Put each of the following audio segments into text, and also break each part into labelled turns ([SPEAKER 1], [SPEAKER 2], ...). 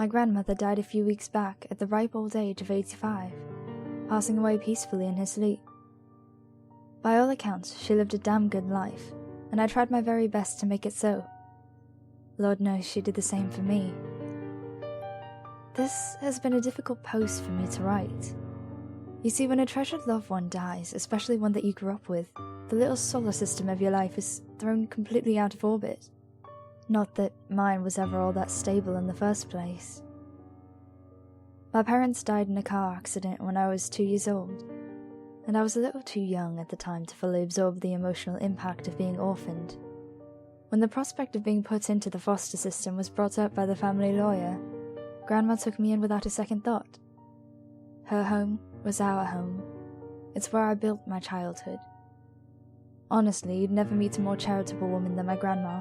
[SPEAKER 1] My grandmother died a few weeks back at the ripe old age of 85, passing away peacefully in her sleep. By all accounts, she lived a damn good life, and I tried my very best to make it so. Lord knows she did the same for me. This has been a difficult post for me to write. You see, when a treasured loved one dies, especially one that you grew up with, the little solar system of your life is thrown completely out of orbit. Not that mine was ever all that stable in the first place. My parents died in a car accident when I was 2 years old, and I was a little too young at the time to fully absorb the emotional impact of being orphaned. When the prospect of being put into the foster system was brought up by the family lawyer, Grandma took me in without a second thought. Her home was our home. It's where I built my childhood. Honestly, you'd never meet a more charitable woman than my grandma.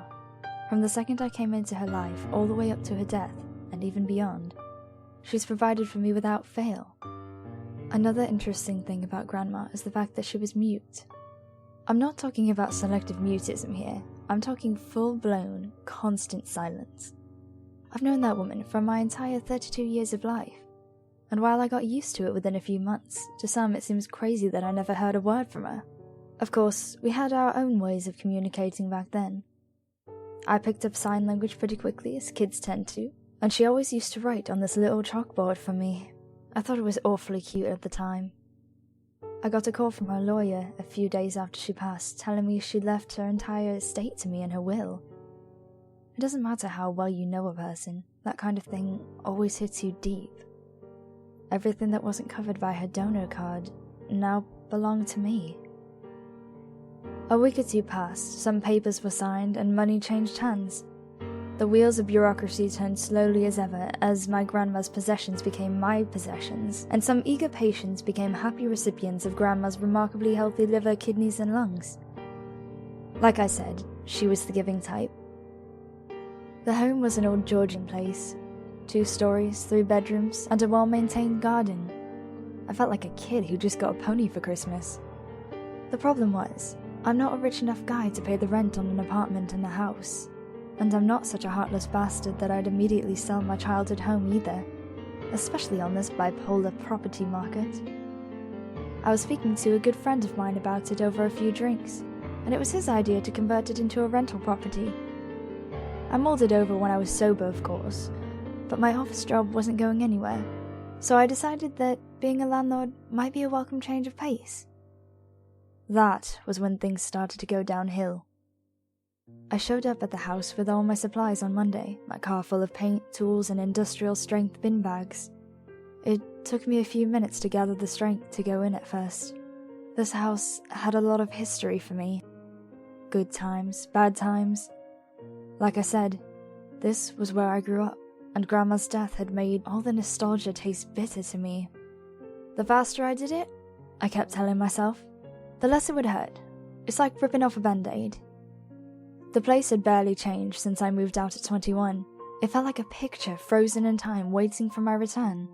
[SPEAKER 1] From the second I came into her life, all the way up to her death, and even beyond, she's provided for me without fail. Another interesting thing about Grandma is the fact that she was mute. I'm not talking about selective mutism here, I'm talking full-blown, constant silence. I've known that woman for my entire 32 years of life, and while I got used to it within a few months, to some it seems crazy that I never heard a word from her. Of course, we had our own ways of communicating back then. I picked up sign language pretty quickly, as kids tend to, and she always used to write on this little chalkboard for me. I thought it was awfully cute at the time. I got a call from her lawyer a few days after she passed, telling me she'd left her entire estate to me in her will. It doesn't matter how well you know a person, that kind of thing always hits you deep. Everything that wasn't covered by her donor card now belonged to me. A week or two passed, some papers were signed, and money changed hands. The wheels of bureaucracy turned slowly as ever, as my grandma's possessions became my possessions, and some eager patients became happy recipients of Grandma's remarkably healthy liver, kidneys, and lungs. Like I said, she was the giving type. The home was an old Georgian place. 2 stories, 3 bedrooms, and a well-maintained garden. I felt like a kid who just got a pony for Christmas. The problem was, I'm not a rich enough guy to pay the rent on an apartment in the house, and I'm not such a heartless bastard that I'd immediately sell my childhood home either, especially on this bipolar property market. I was speaking to a good friend of mine about it over a few drinks, and it was his idea to convert it into a rental property. I mulled it over when I was sober, of course, but my office job wasn't going anywhere, so I decided that being a landlord might be a welcome change of pace. That was when things started to go downhill. I showed up at the house with all my supplies on Monday, my car full of paint, tools, and industrial-strength bin bags. It took me a few minutes to gather the strength to go in at first. This house had a lot of history for me. Good times, bad times. Like I said, this was where I grew up, and Grandma's death had made all the nostalgia taste bitter to me. The faster I did it, I kept telling myself, the less it would hurt. It's like ripping off a band-aid. The place had barely changed since I moved out at 21. It felt like a picture frozen in time waiting for my return.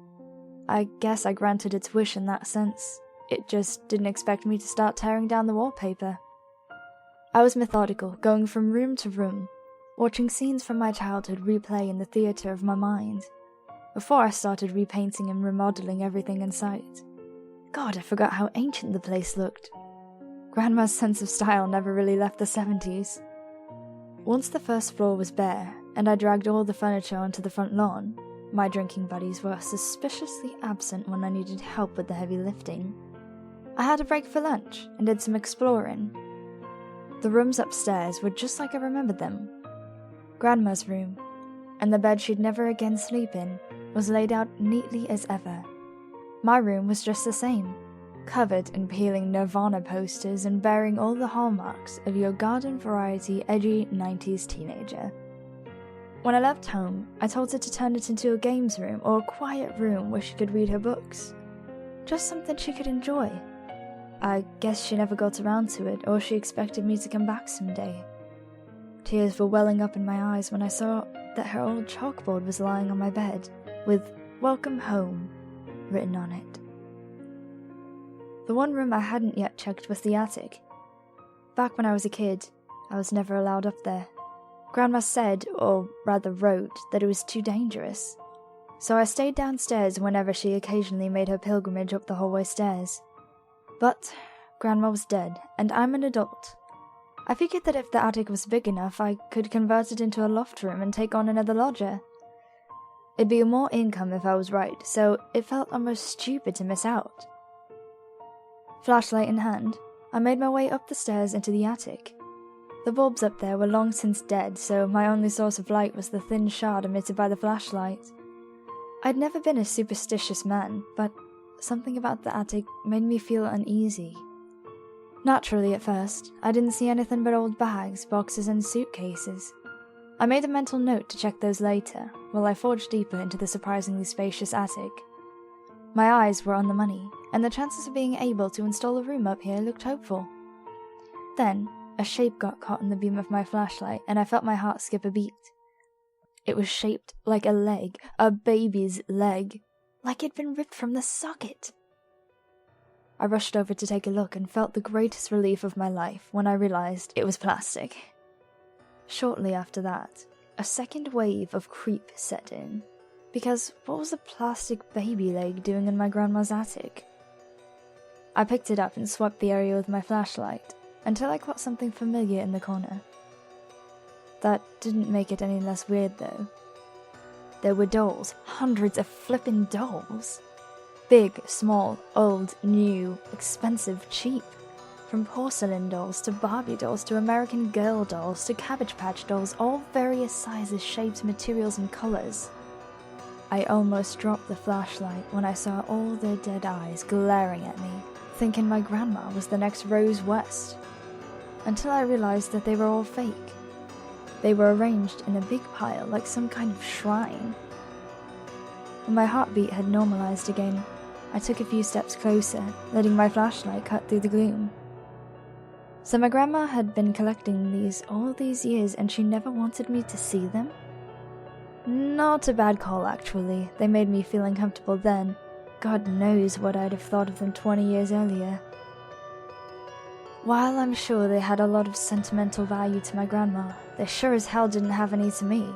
[SPEAKER 1] I guess I granted its wish in that sense. It just didn't expect me to start tearing down the wallpaper. I was methodical, going from room to room, watching scenes from my childhood replay in the theatre of my mind, before I started repainting and remodeling everything in sight. God, I forgot how ancient the place looked. Grandma's sense of style never really left the 70s. Once the first floor was bare, and I dragged all the furniture onto the front lawn, my drinking buddies were suspiciously absent when I needed help with the heavy lifting. I had a break for lunch, and did some exploring. The rooms upstairs were just like I remembered them. Grandma's room, and the bed she'd never again sleep in, was laid out neatly as ever. My room was just the same, covered in peeling Nirvana posters and bearing all the hallmarks of your garden variety edgy 90s teenager. When I left home, I told her to turn it into a games room or a quiet room where she could read her books. Just something she could enjoy. I guess she never got around to it, or she expected me to come back someday. Tears were welling up in my eyes when I saw that her old chalkboard was lying on my bed, with "Welcome Home" written on it. The one room I hadn't yet checked was the attic. Back when I was a kid, I was never allowed up there. Grandma said, or rather wrote, that it was too dangerous. so I stayed downstairs whenever she occasionally made her pilgrimage up the hallway stairs. But Grandma was dead, and I'm an adult. I figured that if the attic was big enough, I could convert it into a loft room and take on another lodger. It'd be more income if I was right, so it felt almost stupid to miss out. Flashlight in hand, I made my way up the stairs into the attic. The bulbs up there were long since dead, so my only source of light was the thin shard emitted by the flashlight. I'd never been a superstitious man, but something about the attic made me feel uneasy. Naturally, at first, I didn't see anything but old bags, boxes, and suitcases. I made a mental note to check those later, while I forged deeper into the surprisingly spacious attic. My eyes were on the money, and the chances of being able to install a room up here looked hopeful. Then, a shape got caught in the beam of my flashlight, and I felt my heart skip a beat. It was shaped like a leg, a baby's leg, like it'd been ripped from the socket. I rushed over to take a look and felt the greatest relief of my life when I realized it was plastic. Shortly after that, a second wave of creep set in, because what was a plastic baby leg doing in my grandma's attic? I picked it up and swept the area with my flashlight, until I caught something familiar in the corner. That didn't make it any less weird, though. There were dolls, hundreds of flippin' dolls. Big, small, old, new, expensive, cheap. From porcelain dolls to Barbie dolls to American Girl dolls to Cabbage Patch dolls, all various sizes, shapes, materials, and colors. I almost dropped the flashlight when I saw all their dead eyes glaring at me, thinking my grandma was the next Rose West. Until I realized that they were all fake. They were arranged in a big pile like some kind of shrine. When my heartbeat had normalized again, I took a few steps closer, letting my flashlight cut through the gloom. So my grandma had been collecting these all these years and she never wanted me to see them? Not a bad call, actually. They made me feel uncomfortable then. God knows what I'd have thought of them 20 years earlier. While I'm sure they had a lot of sentimental value to my grandma, they sure as hell didn't have any to me.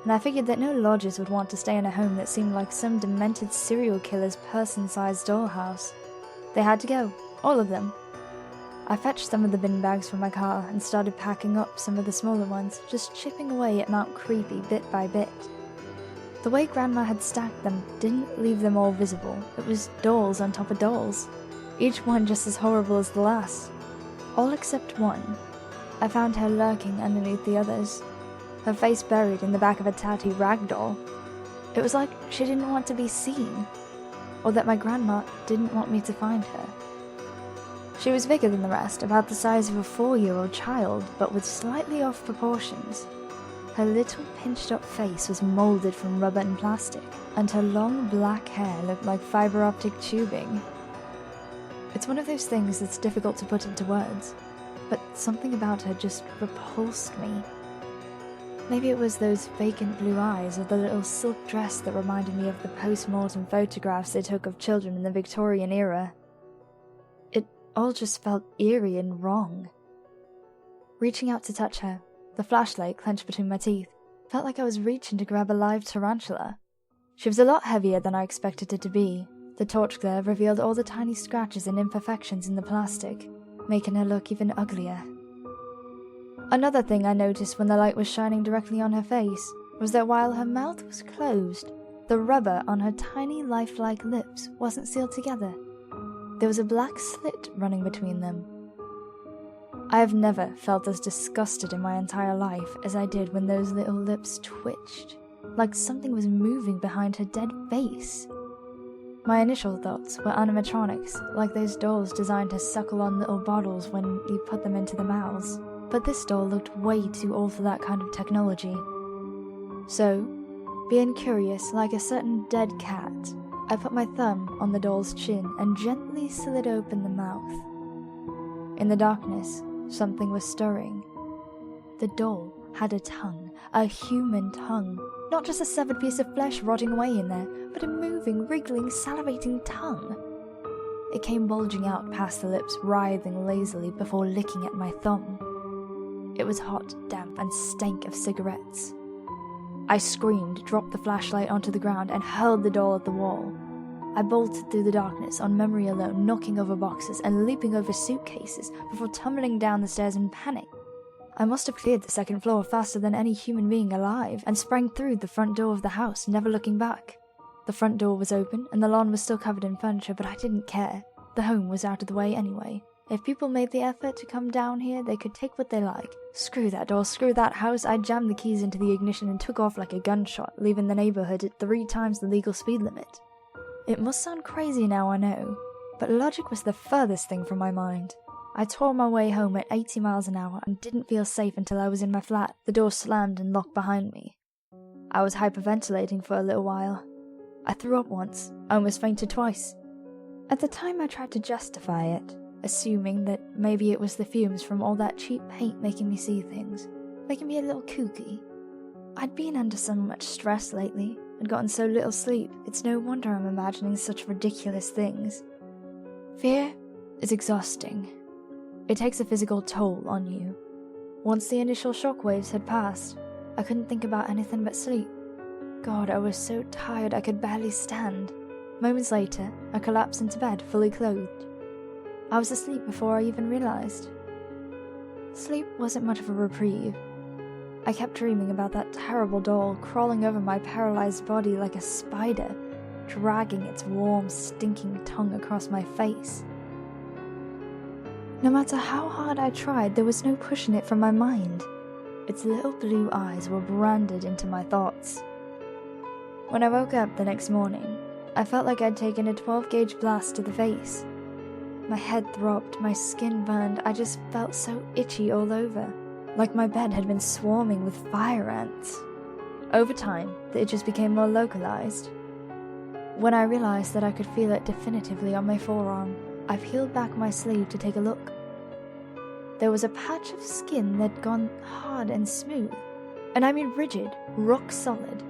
[SPEAKER 1] And I figured that no lodgers would want to stay in a home that seemed like some demented serial killer's person-sized dollhouse. They had to go, all of them. I fetched some of the bin bags from my car and started packing up some of the smaller ones, just chipping away at Mount Creepy bit by bit. The way Grandma had stacked them didn't leave them all visible. It was dolls on top of dolls, each one just as horrible as the last. All except one. I found her lurking underneath the others, her face buried in the back of a tatty rag doll. It was like she didn't want to be seen, or that my grandma didn't want me to find her. She was bigger than the rest, about the size of a 4-year-old child, but with slightly off proportions. Her little pinched-up face was molded from rubber and plastic, and her long black hair looked like fiber optic tubing. It's one of those things that's difficult to put into words, but something about her just repulsed me. Maybe it was those vacant blue eyes or the little silk dress that reminded me of the post-mortem photographs they took of children in the Victorian era. It all just felt eerie and wrong. Reaching out to touch her, the flashlight clenched between my teeth, felt like I was reaching to grab a live tarantula. She was a lot heavier than I expected it to be. The torch glare revealed all the tiny scratches and imperfections in the plastic, making her look even uglier. Another thing I noticed when the light was shining directly on her face was that while her mouth was closed, the rubber on her tiny lifelike lips wasn't sealed together. There was a black slit running between them. I have never felt as disgusted in my entire life as I did when those little lips twitched, like something was moving behind her dead face. My initial thoughts were animatronics, like those dolls designed to suckle on little bottles when you put them into the mouths, but this doll looked way too old for that kind of technology. So, being curious like a certain dead cat, I put my thumb on the doll's chin and gently slid open the mouth. In the darkness, something was stirring. The doll had a tongue, a human tongue, not just a severed piece of flesh rotting away in there, but a moving, wriggling, salivating tongue. It came bulging out past the lips, writhing lazily before licking at my thumb. It was hot, damp, and stank of cigarettes. I screamed, dropped the flashlight onto the ground, and hurled the doll at the wall. I bolted through the darkness on memory alone, knocking over boxes and leaping over suitcases before tumbling down the stairs in panic. I must have cleared the second floor faster than any human being alive and sprang through the front door of the house, never looking back. The front door was open and the lawn was still covered in furniture, but I didn't care. The home was out of the way anyway. If people made the effort to come down here, they could take what they like. Screw that door, screw that house. I jammed the keys into the ignition and took off like a gunshot, leaving the neighborhood at 3 times the legal speed limit. It must sound crazy now, I know, but logic was the furthest thing from my mind. I tore my way home at 80 miles an hour and didn't feel safe until I was in my flat. The door slammed and locked behind me. I was hyperventilating for a little while. I threw up once, almost fainted twice. At the time I tried to justify it, assuming that maybe it was the fumes from all that cheap paint making me see things, making me a little kooky. I'd been under so much stress lately, and gotten so little sleep, it's no wonder I'm imagining such ridiculous things. Fear is exhausting. It takes a physical toll on you. Once the initial shockwaves had passed, I couldn't think about anything but sleep. God, I was so tired I could barely stand. Moments later, I collapsed into bed, fully clothed. I was asleep before I even realized. Sleep wasn't much of a reprieve. I kept dreaming about that terrible doll crawling over my paralyzed body like a spider, dragging its warm, stinking tongue across my face. No matter how hard I tried, there was no pushing it from my mind. Its little blue eyes were branded into my thoughts. When I woke up the next morning, I felt like I'd taken a 12-gauge blast to the face. My head throbbed, my skin burned, I just felt so itchy all over, like my bed had been swarming with fire ants. Over time, the itches became more localized. When I realized that I could feel it definitively on my forearm, I peeled back my sleeve to take a look. There was a patch of skin that'd gone hard and smooth, and I mean rigid, rock solid.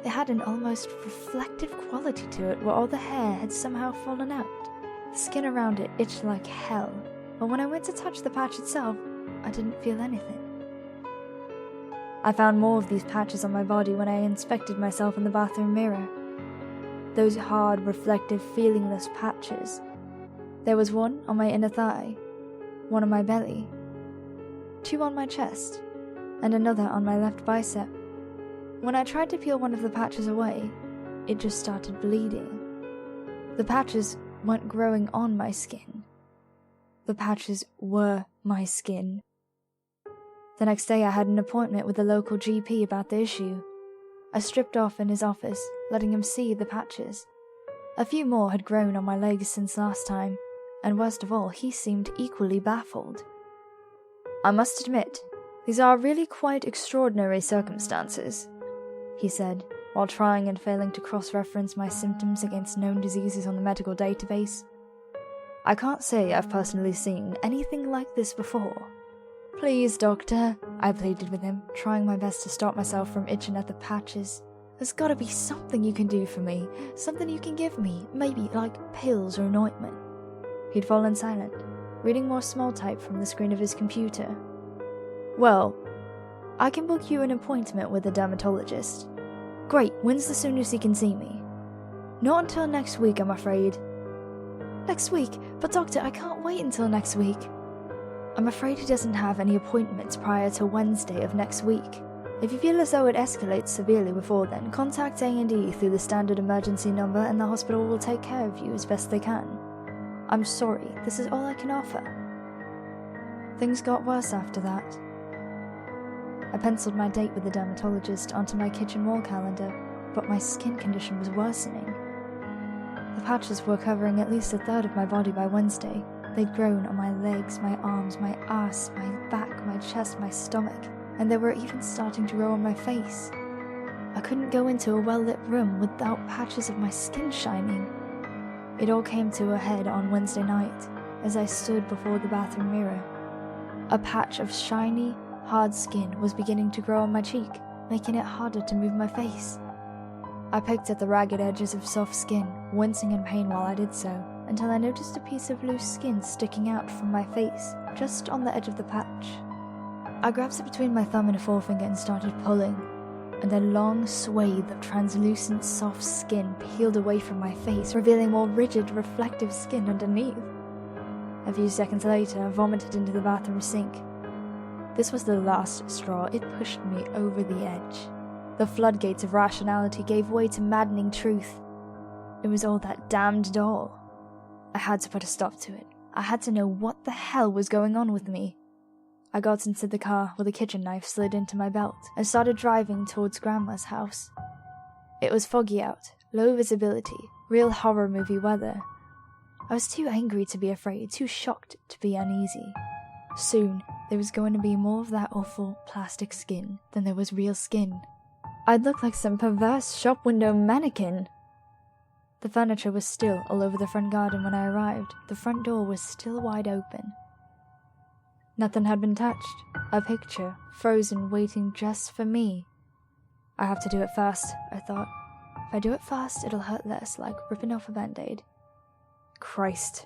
[SPEAKER 1] It had an almost reflective quality to it where all the hair had somehow fallen out. The skin around it itched like hell, but when I went to touch the patch itself, I didn't feel anything. I found more of these patches on my body when I inspected myself in the bathroom mirror. Those hard, reflective, feelingless patches. There was one on my inner thigh, one on my belly, 2 on my chest, and another on my left bicep. When I tried to peel one of the patches away, it just started bleeding. The patches weren't growing on my skin. The patches were my skin. The next day I had an appointment with the local GP about the issue. I stripped off in his office, letting him see the patches. A few more had grown on my legs since last time, and worst of all, he seemed equally baffled. "I must admit, these are really quite extraordinary circumstances," he said, while trying and failing to cross-reference my symptoms against known diseases on the medical database. "I can't say I've personally seen anything like this before." "Please, doctor," I pleaded with him, trying my best to stop myself from itching at the patches. "There's gotta be something you can do for me, something you can give me, maybe like pills or an ointment." He'd fallen silent, reading more small type from the screen of his computer. "Well, I can book you an appointment with a dermatologist." "Great, when's the soonest he can see me?" "Not until next week, I'm afraid." "Next week? But doctor, I can't wait until next week." "I'm afraid he doesn't have any appointments prior to Wednesday of next week. If you feel as though it escalates severely before then, contact A&E through the standard emergency number and the hospital will take care of you as best they can. I'm sorry, this is all I can offer." Things got worse after that. I penciled my date with the dermatologist onto my kitchen wall calendar, but my skin condition was worsening. The patches were covering at least a third of my body by Wednesday. They'd grown on my legs, my arms, my ass, my back, my chest, my stomach, and they were even starting to grow on my face. I couldn't go into a well-lit room without patches of my skin shining. It all came to a head on Wednesday night, as I stood before the bathroom mirror. A patch of shiny, hard skin was beginning to grow on my cheek, making it harder to move my face. I picked at the ragged edges of soft skin, wincing in pain while I did so, until I noticed a piece of loose skin sticking out from my face, just on the edge of the patch. I grabbed it between my thumb and forefinger and started pulling. and a long swathe of translucent soft skin peeled away from my face, revealing more rigid, reflective skin underneath. A few seconds later, I vomited into the bathroom sink. This was the last straw. It pushed me over the edge. The floodgates of rationality gave way to maddening truth. It was all that damned doll. I had to put a stop to it. I had to know what the hell was going on with me. I got into the car with a kitchen knife slid into my belt and started driving towards Grandma's house. It was foggy out, low visibility, real horror movie weather. I was too angry to be afraid, too shocked to be uneasy. Soon, there was going to be more of that awful plastic skin than there was real skin. I'd look like some perverse shop window mannequin. The furniture was still all over the front garden when I arrived. The front door was still wide open. Nothing had been touched. A picture, frozen, waiting just for me. I have to do it fast, I thought. If I do it fast, it'll hurt less, like ripping off a band-aid. Christ.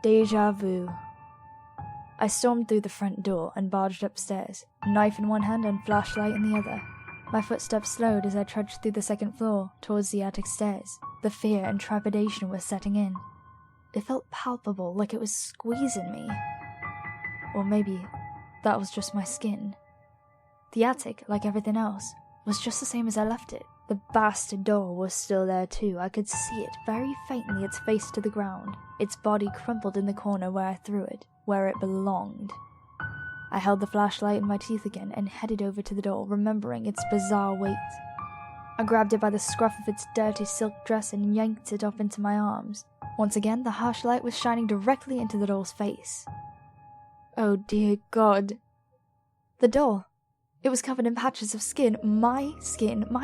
[SPEAKER 1] Deja vu. I stormed through the front door and barged upstairs, knife in one hand and flashlight in the other. My footsteps slowed as I trudged through the second floor, towards the attic stairs. The fear and trepidation were setting in. It felt palpable, like it was squeezing me. Or maybe that was just my skin. The attic, like everything else, was just the same as I left it. The bastard door was still there too. I could see it, very faintly, its face to the ground, its body crumpled in the corner where I threw it, where it belonged. I held the flashlight in my teeth again and headed over to the door, remembering its bizarre weight. I grabbed it by the scruff of its dirty silk dress and yanked it up into my arms. Once again, the harsh light was shining directly into the doll's face. Oh dear God. The doll. It was covered in patches of skin, my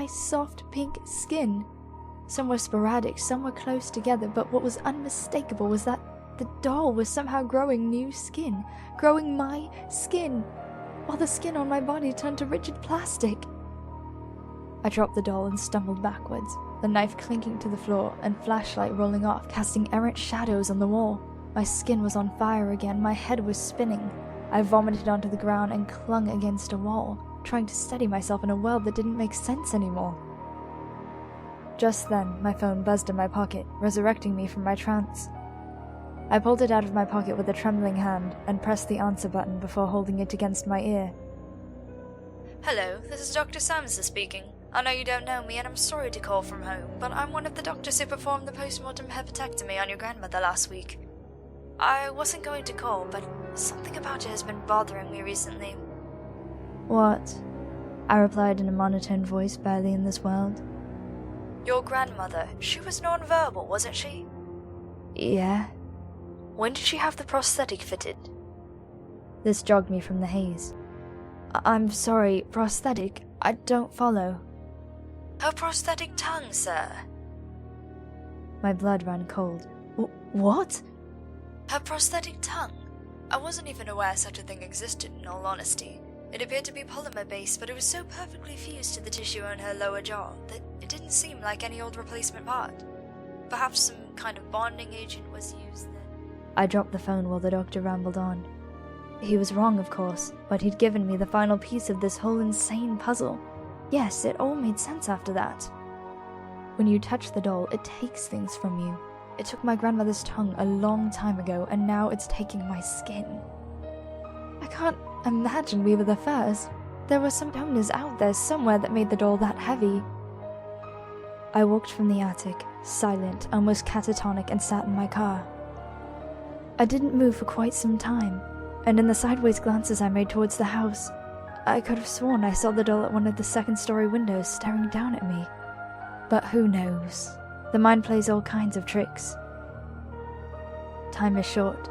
[SPEAKER 1] soft pink skin. Some were sporadic, some were close together, but what was unmistakable was that the doll was somehow growing new skin, growing my skin, while the skin on my body turned to rigid plastic. I dropped the doll and stumbled backwards, the knife clinking to the floor and flashlight rolling off, casting errant shadows on the wall. My skin was on fire again, my head was spinning. I vomited onto the ground and clung against a wall, trying to steady myself in a world that didn't make sense anymore. Just then, my phone buzzed in my pocket, resurrecting me from my trance. I pulled it out of my pocket with a trembling hand and pressed the answer button before holding it against my ear.
[SPEAKER 2] Hello, this is Dr. Samsa speaking. I know you don't know me and I'm sorry to call from home, but I'm one of the doctors who performed the post-mortem hepatectomy on your grandmother last week. I wasn't going to call, but something about it has been bothering me recently.
[SPEAKER 1] What? I replied in a monotone voice barely in this world.
[SPEAKER 2] Your grandmother, she was non-verbal, wasn't she?
[SPEAKER 1] Yeah.
[SPEAKER 2] When did she have the prosthetic fitted?
[SPEAKER 1] This jogged me from the haze. I'm sorry, prosthetic? I don't follow.
[SPEAKER 2] Her prosthetic tongue, sir.
[SPEAKER 1] My blood ran cold. What?
[SPEAKER 2] Her prosthetic tongue. I wasn't even aware such a thing existed, in all honesty. It appeared to be polymer-based, but it was so perfectly fused to the tissue in her lower jaw that it didn't seem like any old replacement part. Perhaps some kind of bonding agent was used then.
[SPEAKER 1] I dropped the phone while the doctor rambled on. He was wrong, of course, but he'd given me the final piece of this whole insane puzzle. Yes, it all made sense after that. When you touch the doll, it takes things from you. It took my grandmother's tongue a long time ago, and now it's taking my skin. I can't imagine we were the first. There were some donors out there somewhere that made the doll that heavy. I walked from the attic, silent, almost catatonic, and sat in my car. I didn't move for quite some time, and in the sideways glances I made towards the house, I could have sworn I saw the doll at one of the second-story windows staring down at me. But who knows? The mind plays all kinds of tricks. Time is short.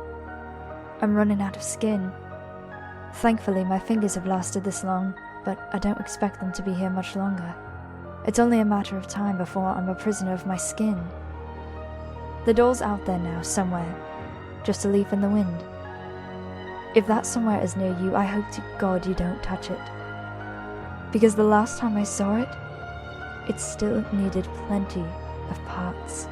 [SPEAKER 1] I'm running out of skin. Thankfully, my fingers have lasted this long, but I don't expect them to be here much longer. It's only a matter of time before I'm a prisoner of my skin. The doll's out there now, somewhere. Just a leaf in the wind. If that somewhere is near you, I hope to God you don't touch it. Because the last time I saw it, it still needed plenty of parts.